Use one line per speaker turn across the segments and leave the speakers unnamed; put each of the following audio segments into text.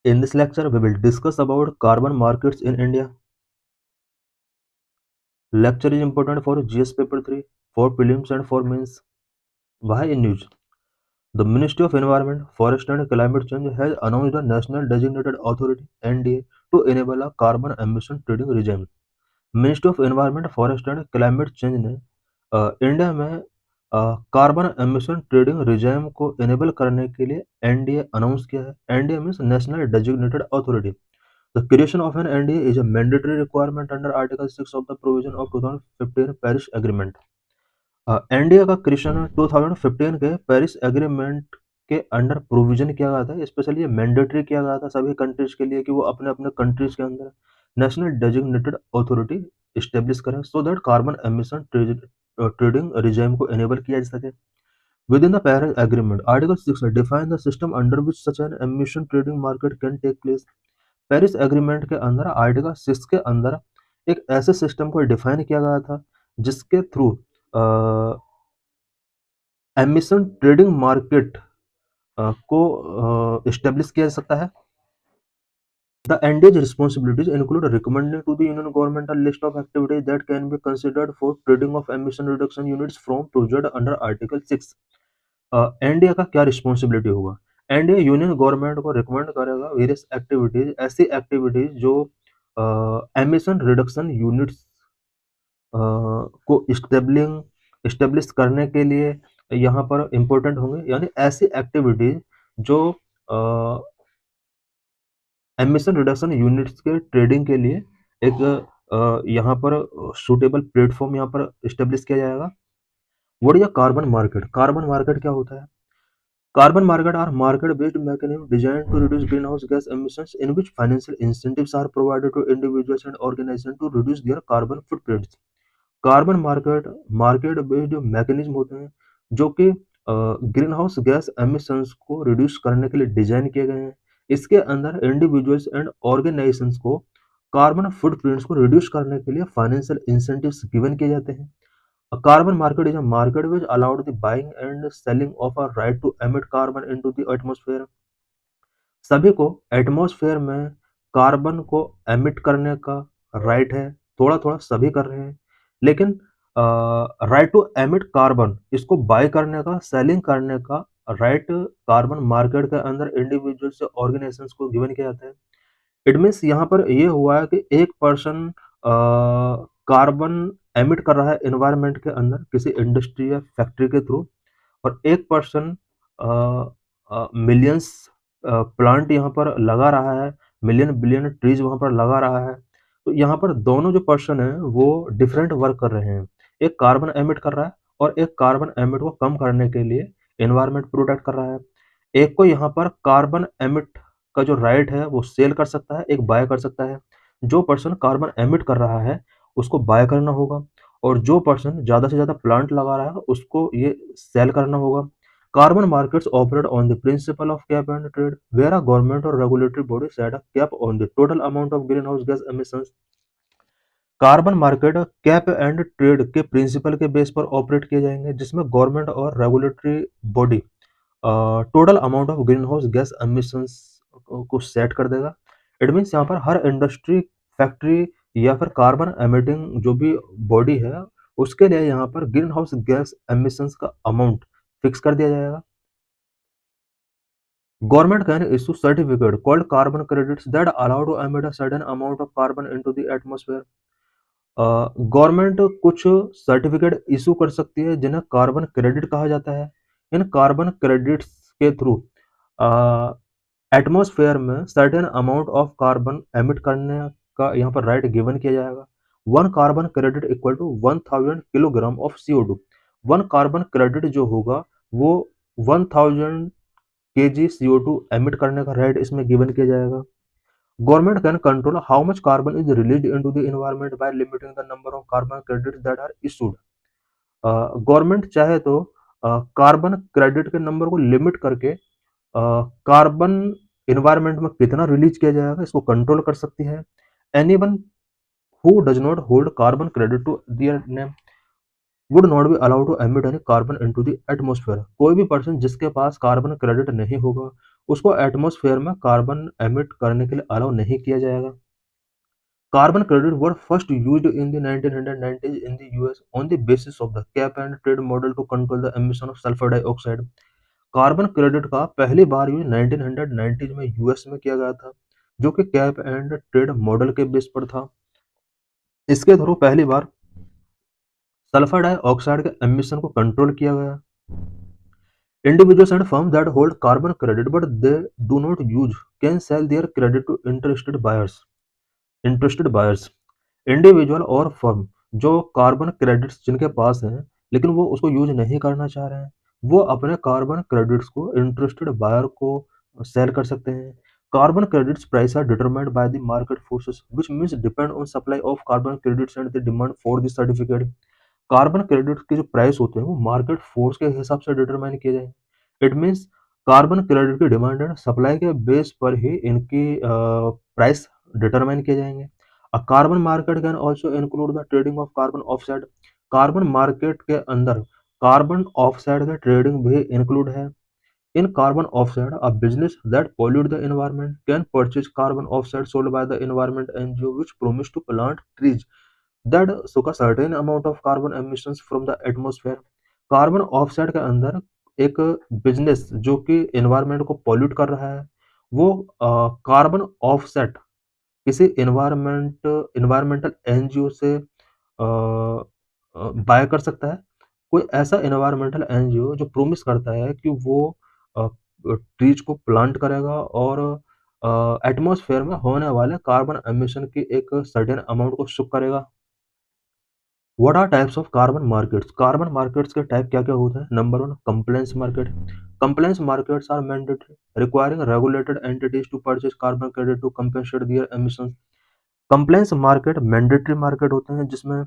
In this lecture, we will discuss about carbon markets in India. Lecture is important for GS paper 3, for prelims and for mains. Why in news? The Ministry of Environment, Forest and Climate Change has announced a National Designated Authority (NDA) to enable a carbon emission trading regime. Ministry of environment forest and climate change ने India में carbon emission trading regime को enable करने के लिए NDA announce किया है. NDA means national designated authority. The creation of an NDA is a mandatory requirement under article 6 of the provision of 2015 Paris agreement. NDA का creation 2015 के Paris agreement के under provision किया गया था. स्पेशली ये mandatory किया गया था सभी कंट्रीज के लिए कि वो अपने अपने कंट्रीज के अंदर नेशनल डेजिग्नेटेड अथॉरिटी इस्टेब्लिश करें so that carbon emission trading regime को एनेबल किया जा सके. Within the Paris agreement article 6 define the system under which such an emission trading market can take place. Paris agreement के अंदर article 6 के अंदर एक ऐसे सिस्टम को डिफाइन किया गया था जिसके थ्रू एमिशन ट्रेडिंग मार्केट को इस्टेब्लिश किया जा सकता है. The NDA's responsibilities include recommending to the Union Government a list of activities that can be considered for trading of emission reduction units from project under Article 6. NDA का क्या responsibility होगा? NDA union government को recommend करेगा various activities, ऐसी activities जो emission reduction units को establish करने के लिए यहाँ पर इम्पोर्टेंट होंगे. यानी ऐसी एक्टिविटीज जो एमिशन रिडक्शन यूनिट्स के ट्रेडिंग के लिए एक यहाँ पर सूटेबल प्लेटफॉर्म यहाँ पर इस्टेब्लिश किया जाएगा. What is a carbon market? Carbon market क्या होता है? Carbon market are market-based mechanisms designed to reduce greenhouse gas emissions in which financial incentives are provided to individuals and organizations to reduce their carbon footprints. Carbon market based mechanism होते हैं जो कि green house gas emissions को reduce करने के लिए design किए गए हैं. इसके अंदर इंडिविजुअल्स एंड ऑर्गेनाइजेशंस को कार्बन फुटप्रिंट्स को रिड्यूस करने के लिए फाइनेंशियल इंसेंटिव्स गिवन किए जाते हैं. A carbon market is a market which allowed the buying and selling of a right to emit carbon into the atmosphere. सभी को एटमॉस्फेयर में कार्बन को एमिट करने का राइट है. थोड़ा थोड़ा सभी कर रहे हैं, लेकिन राइट टू एमिट कार्बन इसको बाय करने का, सेलिंग करने का राइट कार्बन मार्केट के अंदर इंडिविजुअल से ऑर्गेनाइजेशंस को गिवन किया जाता है. इट मीन्स यहाँ पर ये हुआ है कि एक पर्सन कार्बन एमिट कर रहा है एनवायरनमेंट के अंदर किसी इंडस्ट्री या फैक्ट्री के थ्रू, और एक पर्सन मिलियंस प्लांट यहाँ पर लगा रहा है, मिलियन बिलियन ट्रीज वहाँ पर लगा रहा है. तो यहाँ पर दोनों जो पर्सन है वो डिफरेंट वर्क कर रहे हैं. एक कार्बन एमिट कर रहा है और एक कार्बन एमिट को कम करने के लिए एनवायरनमेंट प्रोटेक्ट कर रहा है. एक को यहाँ पर कार्बन एमिट का जो राइट है वो सेल कर सकता है, एक बाय कर सकता है. जो पर्सन कार्बन एमिट कर रहा है उसको बाय करना होगा, और जो पर्सन ज़्यादा से ज़्यादा प्लांट लगा रहा है उसको ये सेल करना होगा. Carbon markets operate on the principle of cap and trade, where a government or regulatory body set a cap on the total amount of greenhouse gas emissions. Carbon market cap and trade के principal के base पर operate किए जाएंगे, जिसमें government और regulatory body total amount of green house gas emissions को set कर देगा. इट मीन्स यहाँ पर हर इंडस्ट्री, फैक्ट्री या फिर कार्बन एमिटिंग जो भी बॉडी है उसके लिए यहाँ पर ग्रीन हाउस गैस एमिशंस का अमाउंट फिक्स कर दिया जाएगा. Government can issue certificate called carbon credits that allow to emit a certain amount of carbon into the atmosphere. Government कुछ सर्टिफिकेट इशू कर सकती है जिन्हें कार्बन क्रेडिट कहा जाता है. इन कार्बन क्रेडिट्स के थ्रू एटमॉस्फेयर में certain amount of carbon emit करने का यहाँ पर राइट गिवन किया जाएगा. One carbon credit equal to 1000 kilogram of CO2. One carbon credit जो होगा वो 1000 kg CO2 एमिट करने का राइट इसमें गिवन किया जाएगा. Government can control how much carbon is released into the environment by limiting the number of carbon credits that are issued. Government चाहे तो कार्बन क्रेडिट के नंबर को लिमिट करके कार्बन एनवायरनमेंट में कितना रिलीज किया जाएगा इसको कंट्रोल कर सकती है. Anyone who does not hold carbon credit to their name would not be allowed to emit any carbon into the atmosphere. कोई भी पर्सन जिसके पास कार्बन क्रेडिट नहीं होगा उसको एटमॉस्फेयर में कार्बन एमिट करने के लिए अलाउ नहीं किया जाएगा। Carbon credit were first used in the 1990s in the US on the basis of the cap and trade model to control the emission of sulfur dioxide। Carbon credit का पहली बार use 1990 में US में किया गया था, जो कि cap and trade model के बेस पर था। इसके थ्रू पहली बार सल्फर डाइऑक्साइड के एमिशन को कंट्रोल किया गया। Individuals and firms that hold carbon credit but they do not use can sell their credit to interested buyers। Individual और फर्म जो कार्बन क्रेडिट्स जिनके पास हैं लेकिन वो उसको यूज नहीं करना चाह रहे हैं, वो अपने कार्बन क्रेडिट्स को इंटरेस्टेड बायर को सेल कर सकते हैं। Carbon credits price are determined by the market forces which means depend on supply of carbon credits and the demand for the certificate. Carbon credit के जो प्राइस होते हैं वो मार्केट फोर्स के हिसाब से डिटरमाइन किए जाएंगे। इट मींस कार्बन क्रेडिट की डिमांड एंड सप्लाई के बेस पर ही इनकी प्राइस डिटरमाइन किए जाएंगे। A carbon market can also include the trading of carbon offset। Carbon market के अंदर कार्बन ऑफसेट का ट्रेडिंग भी इंक्लूड है। इन carbon offset a business that pollute the environment can purchase carbon offset sold by the environment NGO which promise to plant trees that suck a certain amount of carbon emissions from the atmosphere। Carbon offset के अंदर एक business जो कि environment को pollute कर रहा है, वो कार्बन ऑफसेट किसी एनवायरमेंटल एनजीओ से बाय कर सकता है। कोई ऐसा एनवायरमेंटल एनजीओ जो प्रोमिस करता है कि वो ट्रीज को प्लांट करेगा और एटमॉस्फेयर में होने वाले कार्बन एमिशन की एक सर्टेन अमाउंट को सुक करेगा। What are types of carbon markets? Carbon markets के टाइप क्या क्या होते हैं? Number 1 compliance market. Compliance markets are mandatory requiring regulated entities to purchase carbon credit to compensate their emissions. Compliance market mandatory market होते हैं जिसमें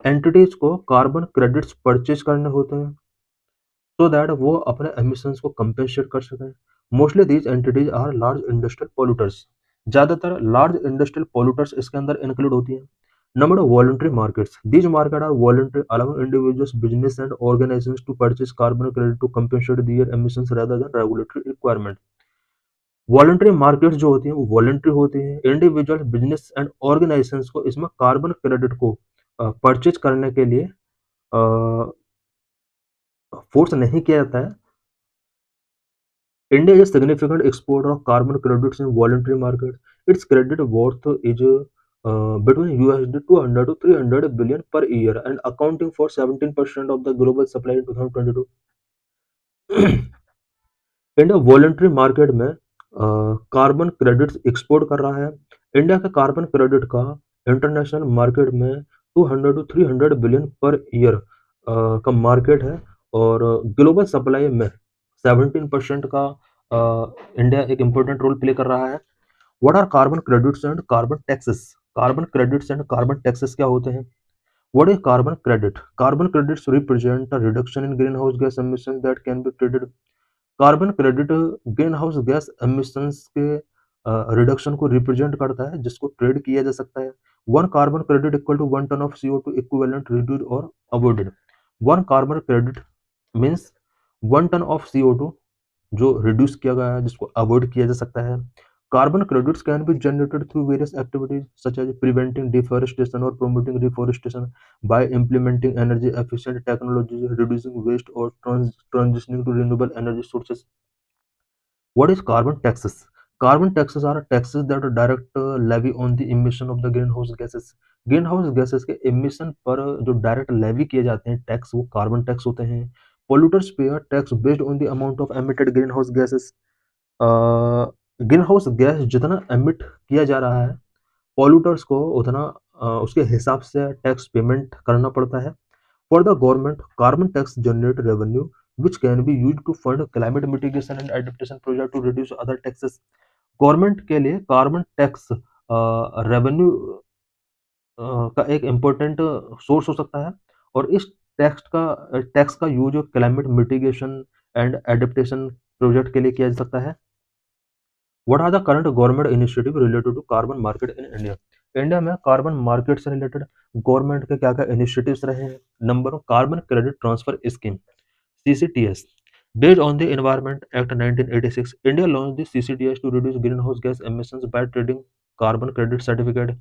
entities को carbon credits purchase करने होते हैं सो दैट वो अपने एमिशंस को कंपेंसेट कर सकें। Mostly these entities are large industrial polluters. ज़्यादातर लार्ज इंडस्ट्रियल पोल्यूटर्स इसके अंदर इंक्लूड होती हैं। Number 2 voluntary markets. These market are voluntary allowing individuals business and organizations to purchase carbon credit to compensate their emissions rather than regulatory requirement। Voluntary markets जो होती हैं वो voluntary होती हैं। इंडिविजुअल बिजनेस एंड ऑर्गेनाइजेशंस को इसमें carbon credit को purchase करने के लिए फोर्स नहीं किया जाता है। India is significant exporter of carbon credits in voluntary market. It's credit worth is between USD 200 to 300 billion per year and accounting for 17% of the global supply in 2022। India voluntary market में carbon credits export कर रहा है। India का carbon credit का international market में 200 to 300 billion per year का market है और ग्लोबल सप्लाई में 17% का इंडिया एक इम्पोर्टेंट रोल प्ले कर रहा है। What are carbon credits and carbon taxes? Carbon credits and carbon taxes क्या होते हैं? What is carbon credit? Carbon credits represent a reduction in green house gas emission that can be traded. Carbon credit green house gas emissions के reduction को represent करता है जिसको trade किया जा सकता है। One carbon credit equal to 1 ton of CO2 equivalent reduced और avoided. One carbon credit means 1 ton of CO2 जो रिड्यूस किया गया है जिसको अवॉइड किया जा सकता है। Carbon credits can be generated through various activities such as preventing deforestation और promoting reforestation by implementing energy efficient technologies reducing waste और transitioning to renewable energy sources। What is carbon taxes? Carbon taxes are taxes that are direct levy on the emission of the greenhouse gases। Greenhouse gases के emission पर जो direct levy किए जाते हैं tax वो carbon tax होते हैं। Polluters पे tax based on the amount of emitted greenhouse gases. Greenhouse gas जितना एमिट किया जा रहा है पोल्यूटर्स को उतना उसके हिसाब से टैक्स पेमेंट करना पड़ता है। For the government carbon tax generate revenue which can be used to fund climate mitigation and adaptation project to reduce other taxes। Government के लिए कार्बन टैक्स रेवेन्यू का एक इम्पोर्टेंट सोर्स हो सकता है और इस टैक्स का use climate mitigation and adaptation project के लिए किया जा सकता है। What are the current government initiative related to carbon market in India? India में कार्बन मार्केट से रिलेटेड गवर्नमेंट के क्या क्या इनिशिएटिव्स रहे हैं? Number 1 carbon credit transfer scheme CCTS। Based on the Environment Act 1986, India launched the CCTS to reduce greenhouse gas emissions by trading carbon credit certificate.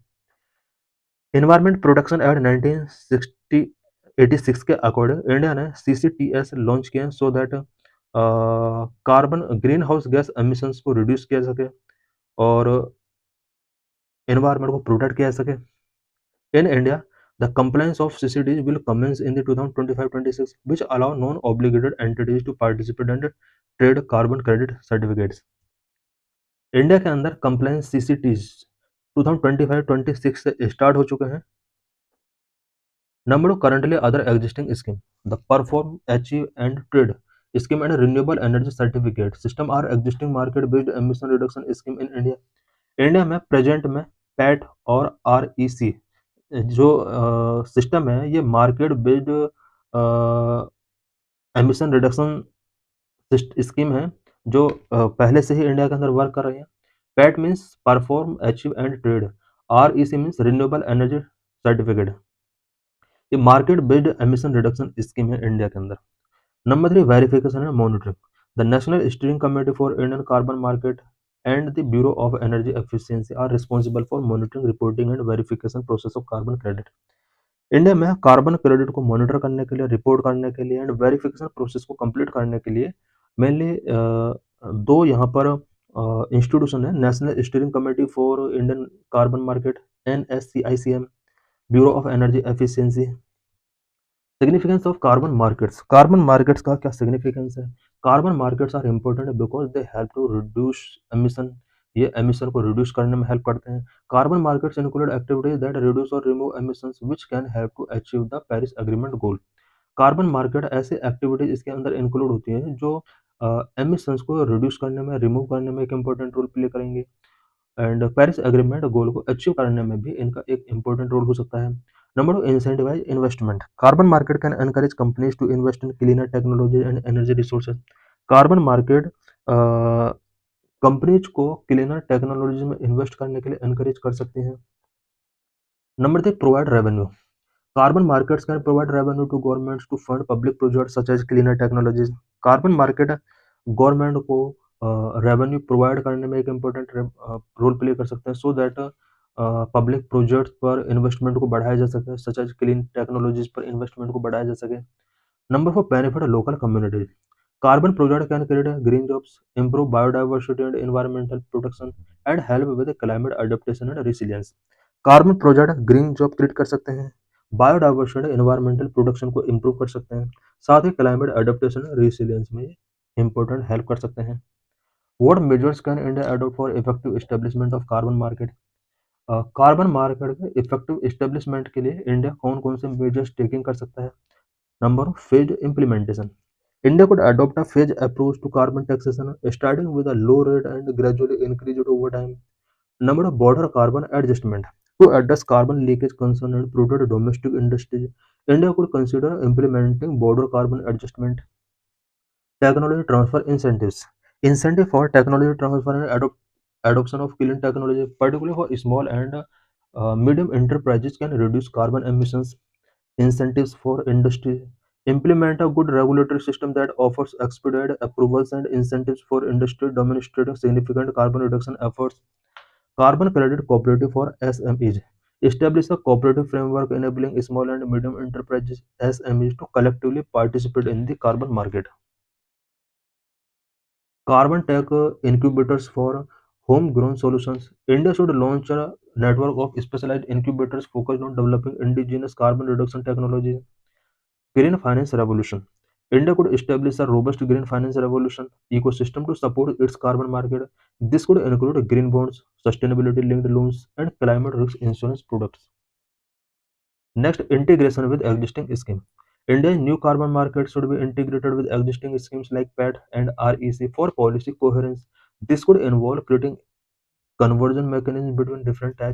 Environment Protection Act 1986 के according India ने CCTS launch किया सो that carbon green house gas emissions को reduce किया सके और environment को protect किया जा सके. In India, the compliance of CCTs will commence in the 2025-26, which allow non-obligated entities to participate and trade carbon credit certificates. India के अंदर compliance CCTs 2025-26 से स्टार्ट हो चुके हैं. Number of currently other existing scheme, the Perform, Achieve and Trade scheme and Renewable Energy Certificate system are existing market-based emission reduction scheme in India. India में present में PAT और REC जो system है ये market based emission reduction scheme है जो पहले से ही इंडिया के अंदर वर्क कर रही है. PAT means perform, achieve and trade. REC means renewable energy certificate. ये market based emission reduction scheme है इंडिया के अंदर. Number 3, verification and monitoring. The national steering committee for Indian carbon market and the Bureau of Energy Efficiency are responsible for monitoring, reporting and verification process of carbon credit. India में carbon credit को monitor करने के लिए, report करने के लिए and verification process को complete करने के लिए मेनली दो यहाँ पर इंस्टीट्यूशन है. National steering committee for Indian carbon market NSCICM, bureau of energy efficiency. Significance of carbon markets. Carbon markets का क्या सिग्निफिकेंस है? Carbon markets are important because they help to reduce emission. ये emission को reduce करने में help करते हैं. Carbon markets include activities that reduce और remove emissions which can help to achieve the Paris agreement goal. Carbon market ऐसे activities इसके अंदर इंक्लूड होती हैं जो एमिशंस को रिड्यूस करने में, रिमूव करने में एक इंपॉर्टेंट रोल प्ले करेंगे एंड पेरिस एग्रीमेंट गोल को अचीव करने में भी इनका एक इंपॉर्टेंट रोल हो सकता है. Number 2, incentivise investment. Carbon market can encourage companies to invest in cleaner technology and energy resources. Carbon market companies को क्लीनर टेक्नोलॉजी में इन्वेस्ट करने के लिए एनकरेज कर सकते हैं. Number 3, provide revenue. Carbon markets can provide revenue to governments to fund public projects such as cleaner technologies. Carbon market government को revenue provide करने में एक इम्पोर्टेंट रोल प्ले कर सकते हैं सो दैट पब्लिक प्रोजेक्ट्स पर इन्वेस्टमेंट को बढ़ाया जा सके, सच एज क्लीन टेक्नोलॉजीज पर इन्वेस्टमेंट को बढ़ाया जा सके. Number 4, benefit local communities. Carbon project can create green jobs, improve biodiversity and environmental protection and help with climate adaptation and resilience. Carbon project green job create कर सकते हैं, biodiversity and environmental protection को improve कर सकते हैं, साथ ही climate adaptation और resilience में इंपॉर्टेंट हेल्प कर सकते हैं. What measures can India adopt for effective establishment of carbon market. Carbon market के इफेक्टिव एस्टेब्लिशमेंट के लिए इंडिया कौन कौन से मेजर्स टेकिंग कर सकता है? Number 1, phase implementation. India could adopt a phased approach to carbon taxation, starting with a low rate and gradually increase it over time. Number of border carbon adjustment. To address carbon leakage concern and protect domestic industries, India could consider implementing border carbon adjustment. Technology transfer incentives. Incentive for technology transfer and adoption of clean technology, particularly for small and medium enterprises, can reduce carbon emissions. Incentives for industry. Implement a good regulatory system that offers expedited approvals and incentives for industry demonstrating significant carbon reduction efforts. Carbon credit cooperative for SMEs. Establish a cooperative framework enabling small and medium enterprises SMEs to collectively participate in the carbon market. Carbon tech incubators for homegrown solutions. India should launch a network of specialized incubators focused on developing indigenous carbon reduction technologies. Green finance revolution. India could establish a robust green finance revolution ecosystem to support its carbon market. This could include green bonds, sustainability linked loans, and climate risk insurance products. Next, integration with existing schemes. India's new carbon market should be integrated with existing schemes like PAT and REC for policy coherence. This could involve creating conversion mechanisms between different types